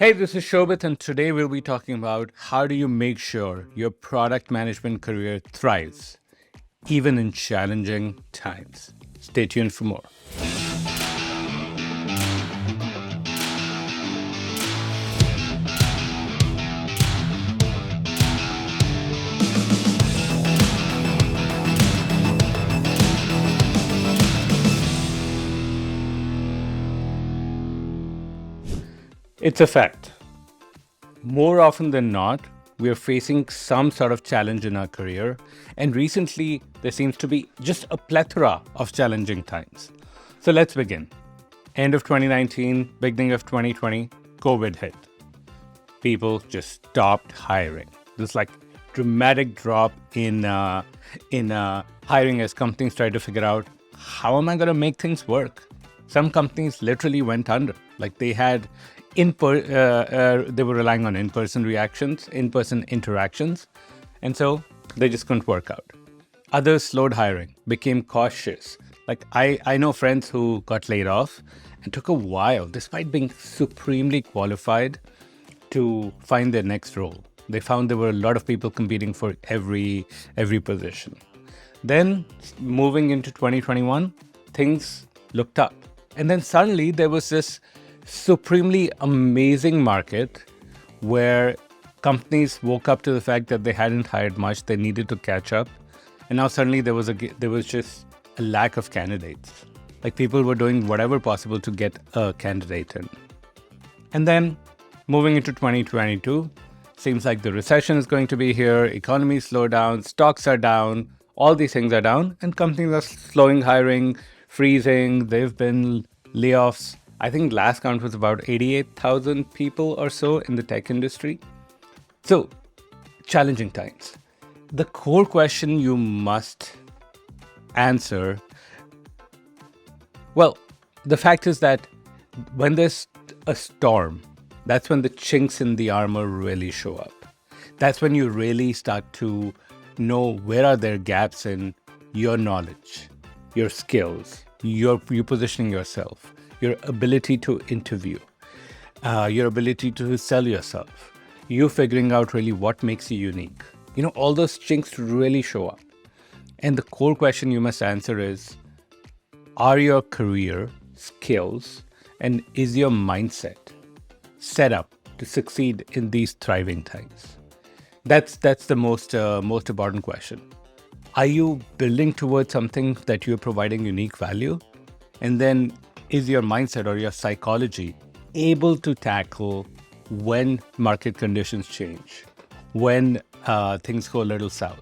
Hey, this is Shobit, and today we'll be talking about how do you make sure your product management career thrives, even in challenging times. Stay tuned for more. It's a fact. More often than not, we are facing some sort of challenge in our career, and recently there seems to be just a plethora of challenging times. So let's begin. End of 2019, beginning of 2020, COVID hit. People just stopped hiring. There's like dramatic drop in hiring as companies try to figure out how am I going to make things work. Some companies literally went under. Like they had they were relying on in-person interactions, and so they just couldn't work out. Others slowed hiring, became cautious. Like I know friends who got laid off and took a while, despite being supremely qualified, to find their next role. They found there were a lot of people competing for every position. Then moving into 2021, things looked up. And then suddenly there was this supremely amazing market where companies woke up to the fact that they hadn't hired much, they needed to catch up. And now suddenly there was just a lack of candidates. Like people were doing whatever possible to get a candidate in. And then moving into 2022, seems like the recession is going to be here, economy slow down, stocks are down, all these things are down, and companies are slowing hiring, freezing, there've been layoffs. I think last count was about 88,000 people or so in the tech industry. So, challenging times. The core question you must answer, well, the fact is that when there's a storm, that's when the chinks in the armor really show up. That's when you really start to know where are there gaps in your knowledge, your skills, your positioning yourself, your ability to interview, your ability to sell yourself, you figuring out really what makes you unique. All those chinks really show up. And the core question you must answer is, are your career skills and is your mindset set up to succeed in these thriving times? That's the most important question. Are you building towards something that you're providing unique value? And then is your mindset or your psychology able to tackle when market conditions change, when things go a little south?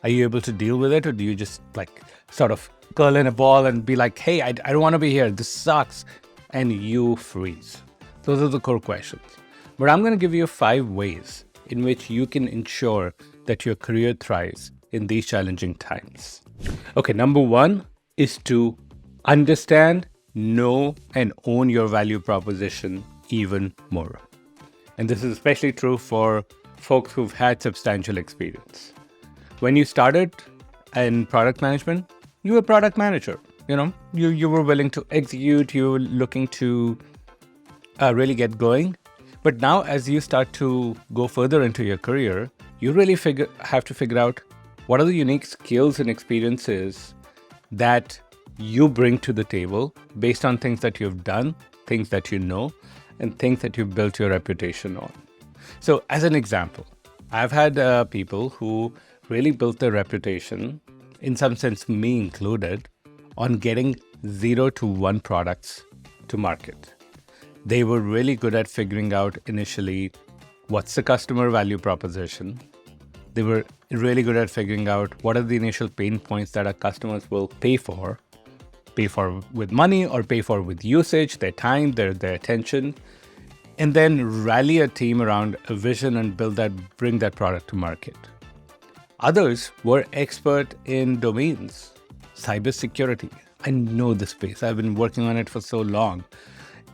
Are you able to deal with it, or do you just like sort of curl in a ball and be like, hey, I don't want to be here, this sucks, and you freeze? Those are the core questions. But I'm going to give you 5 ways in which you can ensure that your career thrives in these challenging times. Okay, number 1 is to understand, know, and own your value proposition even more. And this is especially true for folks who've had substantial experience. When you started in product management, you were a product manager. You were willing to execute, you were looking to really get going. But now as you start to go further into your career, you really have to figure out what are the unique skills and experiences that you bring to the table based on things that you've done, things that you know, and things that you've built your reputation on. So as an example, I've had people who really built their reputation, in some sense me included, on getting 0 to 1 products to market. They were really good at figuring out initially what's the customer value proposition. They were really good at figuring out what are the initial pain points that our customers will pay for with money or pay for with usage, their time, their attention, and then rally a team around a vision and bring that product to market. Others were expert in domains, cybersecurity. I know the space. I've been working on it for so long.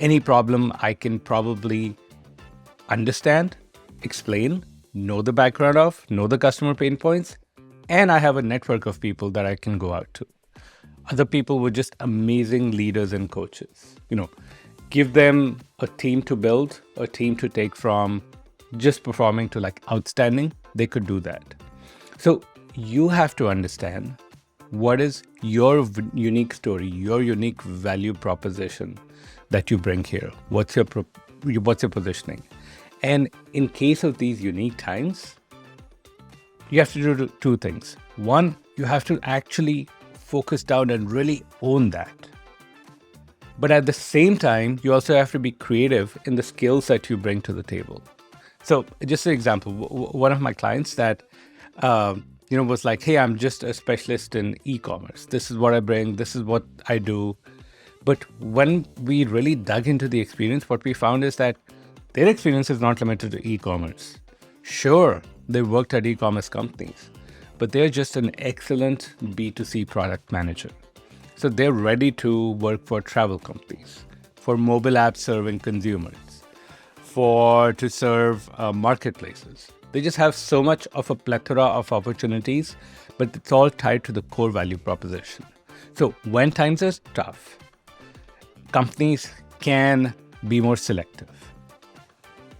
Any problem I can probably understand, explain, know the background of, know the customer pain points, and I have a network of people that I can go out to. Other people were just amazing leaders and coaches. give them a team to build, a team to take from just performing to like outstanding, they could do that. So you have to understand what is your unique story, your unique value proposition that you bring here. What's your positioning? And in case of these unique times, you have to do two things. One, you have to actually focus down and really own that. But at the same time, you also have to be creative in the skills that you bring to the table. So just an example, one of my clients that, was like, hey, I'm just a specialist in e-commerce. This is what I bring. This is what I do. But when we really dug into the experience, what we found is that their experience is not limited to e-commerce. Sure, they worked at e-commerce companies, but they're just an excellent B2C product manager. So they're ready to work for travel companies, for mobile apps serving consumers, to serve marketplaces. They just have so much of a plethora of opportunities, but it's all tied to the core value proposition. So when times are tough, companies can be more selective.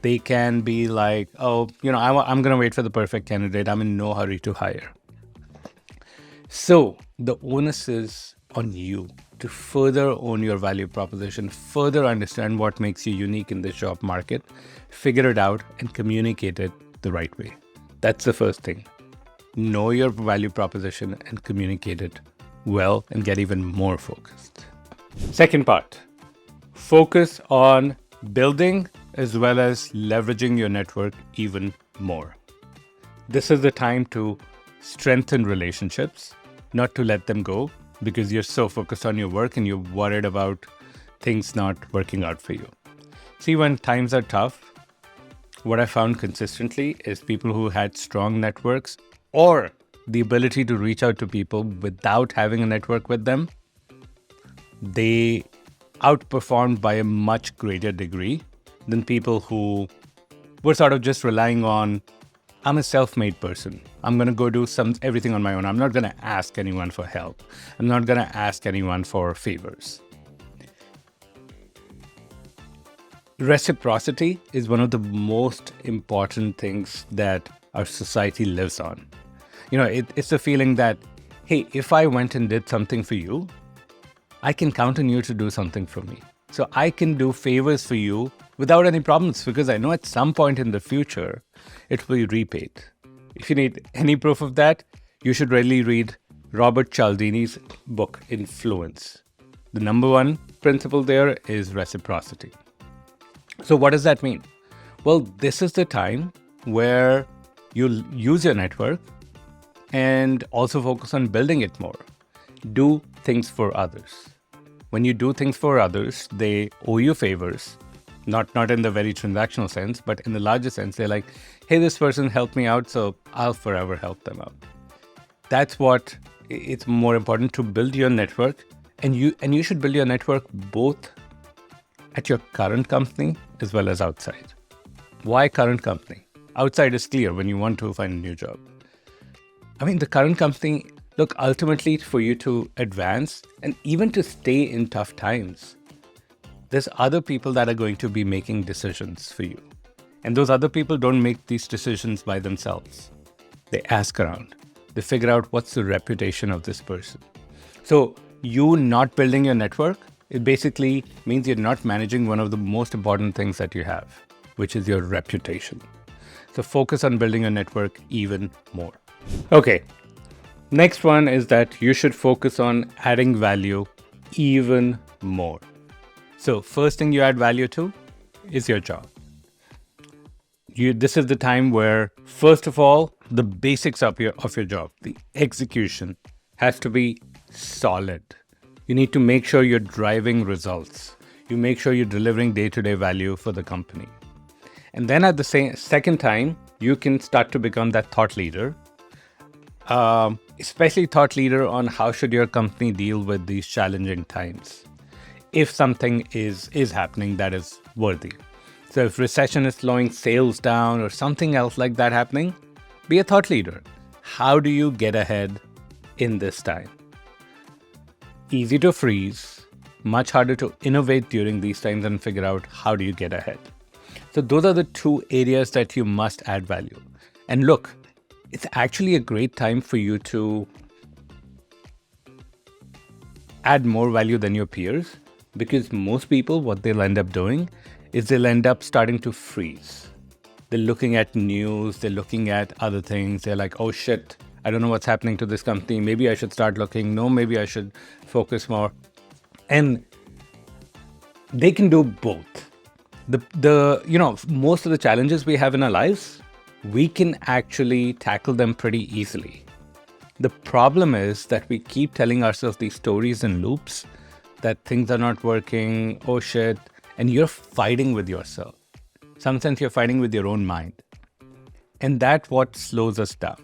They can be like, I'm going to wait for the perfect candidate. I'm in no hurry to hire. So the onus is on you to further own your value proposition, further understand what makes you unique in this job market, figure it out, and communicate it the right way. That's the first thing. Know your value proposition and communicate it well and get even more focused. Second part, focus on building as well as leveraging your network even more. This is the time to strengthen relationships, not to let them go because you're so focused on your work and you're worried about things not working out for you. See, when times are tough, what I found consistently is people who had strong networks or the ability to reach out to people without having a network with them, they outperformed by a much greater degree than people who were sort of just relying on, I'm a self-made person. I'm going to go do everything on my own. I'm not going to ask anyone for help. I'm not going to ask anyone for favors. Reciprocity is one of the most important things that our society lives on. It's a feeling that, hey, if I went and did something for you, I can count on you to do something for me. So I can do favors for you without any problems because I know at some point in the future, it will be repaid. If you need any proof of that, you should really read Robert Cialdini's book, Influence. The number one principle there is reciprocity. So what does that mean? Well, this is the time where you'll use your network and also focus on building it more. Do things for others. When you do things for others, they owe you favors, not in the very transactional sense, but in the larger sense, they're like, hey, this person helped me out, so I'll forever help them out. That's what it's more important to build your network, and you should build your network both at your current company as well as outside. Why current company? Outside is clear when you want to find a new job. The current company, look, ultimately for you to advance and even to stay in tough times, there's other people that are going to be making decisions for you. And those other people don't make these decisions by themselves. They ask around. They figure out what's the reputation of this person. So you not building your network, it basically means you're not managing one of the most important things that you have, which is your reputation. So focus on building your network even more. Okay. Next one is that you should focus on adding value even more. So first thing you add value to is your job. This is the time where, first of all, the basics of your job, the execution, has to be solid. You need to make sure you're driving results. You make sure you're delivering day-to-day value for the company. And then at the second time, you can start to become that thought leader, especially thought leader on how should your company deal with these challenging times. If something is happening that is worthy. So if recession is slowing sales down or something else like that happening, be a thought leader. How do you get ahead in this time? Easy to freeze, much harder to innovate during these times and figure out how do you get ahead. So those are the two areas that you must add value. And look, it's actually a great time for you to add more value than your peers, because most people, what they'll end up doing is they'll end up starting to freeze. They're looking at news, they're looking at other things. They're like, oh shit, I don't know what's happening to this company. Maybe I should start looking. No, maybe I should focus more. And they can do both. Most of the challenges we have in our lives, we can actually tackle them pretty easily. The problem is that we keep telling ourselves these stories in loops that things are not working, oh shit, and you're fighting with yourself. In some sense, you're fighting with your own mind. And that's what slows us down.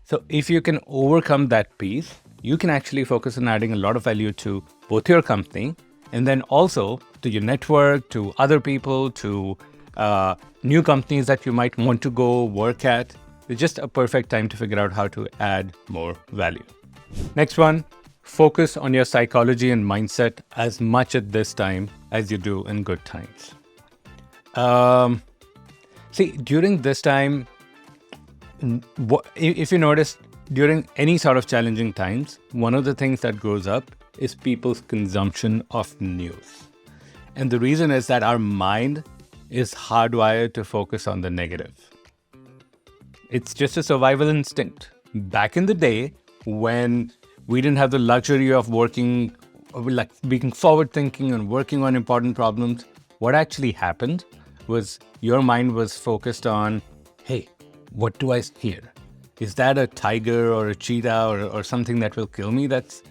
So if you can overcome that piece, you can actually focus on adding a lot of value to both your company and then also to your network, to other people, to new companies that you might want to go work at. It's just a perfect time to figure out how to add more value. Next one, focus on your psychology and mindset as much at this time as you do in good times. During this time, if you notice, during any sort of challenging times, one of the things that goes up is people's consumption of news. And the reason is that our mind is hardwired to focus on the negative. It's just a survival instinct. Back in the day, when we didn't have the luxury of working, like being forward thinking and working on important problems, what actually happened was your mind was focused on, hey, what do I hear? Is that a tiger or a cheetah or something that will kill me that's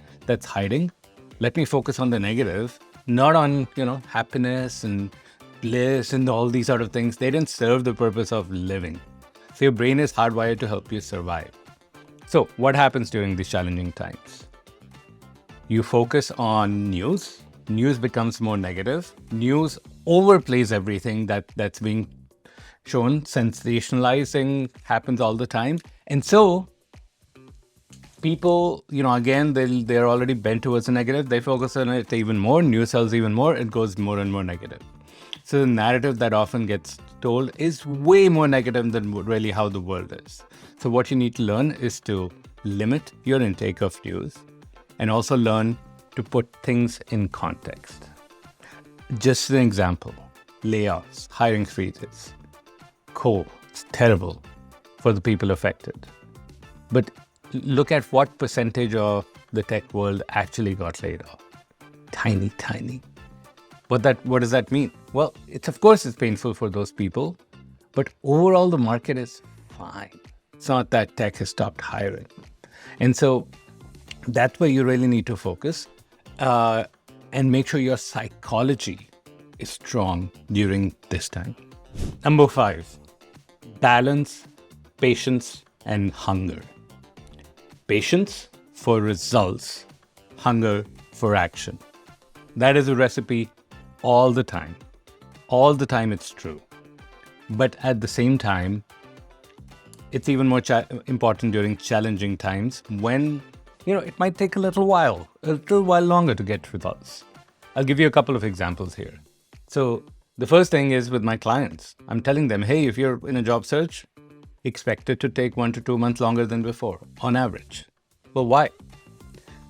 hiding? Let me focus on the negative, not on, happiness and bliss and all these sort of things. They didn't serve the purpose of living. So your brain is hardwired to help you survive. So what happens during these challenging times? You focus on news. News becomes more negative. News overplays everything that's being shown. Sensationalizing happens all the time. And so people, again, they're already bent towards the negative. They focus on it even more. News sells even more. It goes more and more negative. So the narrative that often gets told is way more negative than really how the world is. So what you need to learn is to limit your intake of news and also learn to put things in context. Just an example, layoffs, hiring freezes. Cool, it's terrible for the people affected. But look at what percentage of the tech world actually got laid off. Tiny. What does that mean? Well, of course it's painful for those people, but overall the market is fine. It's not that tech has stopped hiring. And so that's where you really need to focus and make sure your psychology is strong during this time. Number 5, balance, patience, and hunger. Patience for results, hunger for action. That is a recipe all the time. All the time it's true. But at the same time, it's even more important during challenging times when, it might take a little while longer to get results. I'll give you a couple of examples here. So the first thing is with my clients. I'm telling them, hey, if you're in a job search, expect it to take 1 to 2 months longer than before, on average. Well, why?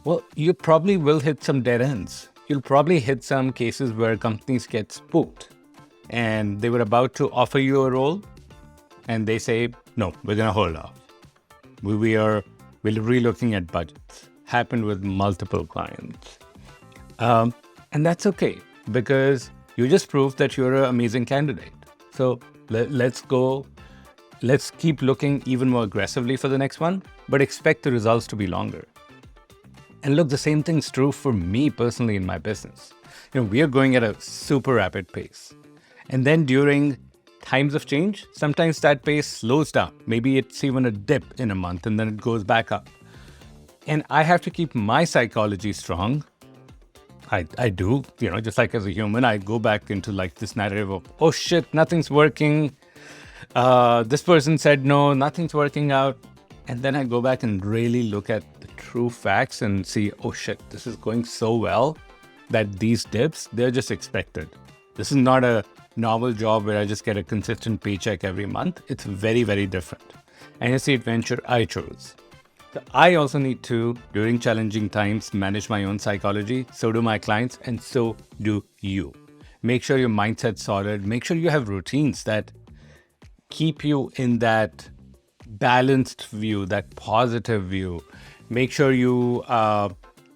Well, you probably will hit some dead ends. You'll probably hit some cases where companies get spooked and they were about to offer you a role and they say, no, we're going to hold off. We're relooking at budgets. Happened with multiple clients. And that's okay because you just proved that you're an amazing candidate. So let's keep looking even more aggressively for the next one, but expect the results to be longer. And look, the same thing's true for me personally in my business. We are going at a super rapid pace. And then during times of change, sometimes that pace slows down. Maybe it's even a dip in a month and then it goes back up. And I have to keep my psychology strong. I do, just like as a human, I go back into like this narrative of, oh shit, nothing's working. This person said no, nothing's working out. And then I go back and really look at the true facts and see, oh shit, this is going so well. that these dips, they're just expected. This is not a normal job where I just get a consistent paycheck every month. It's very, very different. And it's the adventure I chose. So I also need to, during challenging times, manage my own psychology. So do my clients, and so do you. Make sure your mindset's solid. Make sure you have routines that keep you in that balanced view, that positive view. Make sure you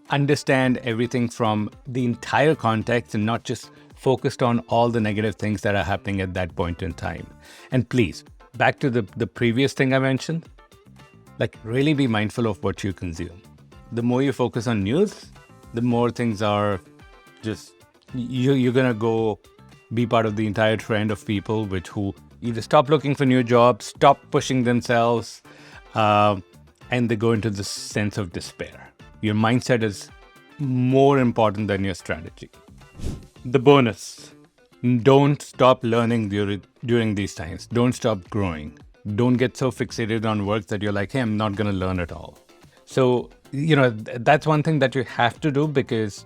understand everything from the entire context and not just focused on all the negative things that are happening at that point in time. And please, back to the previous thing I mentioned, like really be mindful of what you consume. The more you focus on news, the more things are just, you're going to go be part of the entire trend of people who either stop looking for new jobs, stop pushing themselves, and they go into this sense of despair. Your mindset is more important than your strategy. The bonus: don't stop learning during these times. Don't stop growing. Don't get so fixated on work that you're like, hey, I'm not going to learn at all. So, that's one thing that you have to do, because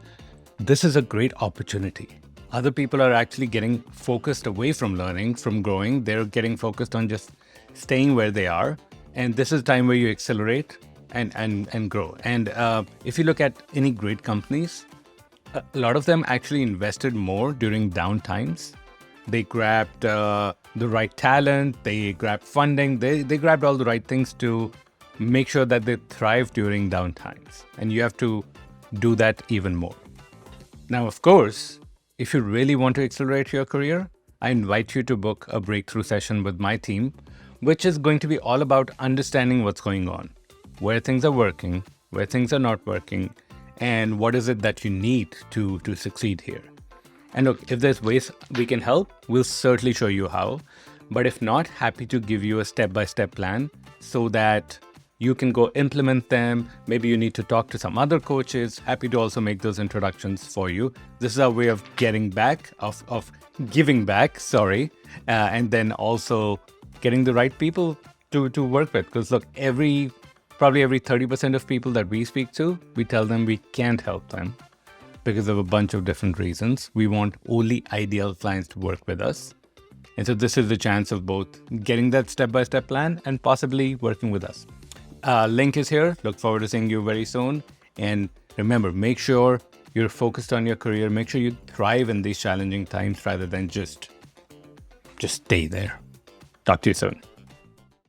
this is a great opportunity. Other people are actually getting focused away from learning, from growing. They're getting focused on just staying where they are. And this is time where you accelerate and grow. And if you look at any great companies, a lot of them actually invested more during down times. They grabbed the right talent, they grabbed funding, they grabbed all the right things to make sure that they thrive during down times. And you have to do that even more. Now, of course, if you really want to accelerate your career, I invite you to book a breakthrough session with my team, which is going to be all about understanding what's going on, where things are working, where things are not working, and what is it that you need to succeed here. And look, if there's ways we can help, we'll certainly show you how. But if not, happy to give you a step-by-step plan so that you can go implement them. Maybe you need to talk to some other coaches. Happy to also make those introductions for you. This is our way of getting back, of giving back, and then also getting the right people to work with. Because look, probably every 30% of people that we speak to, we tell them we can't help them because of a bunch of different reasons. We want only ideal clients to work with us. And so this is the chance of both getting that step-by-step plan and possibly working with us. Link is here. Look forward to seeing you very soon. And remember, make sure you're focused on your career. Make sure you thrive in these challenging times rather than just stay there. Talk to you soon.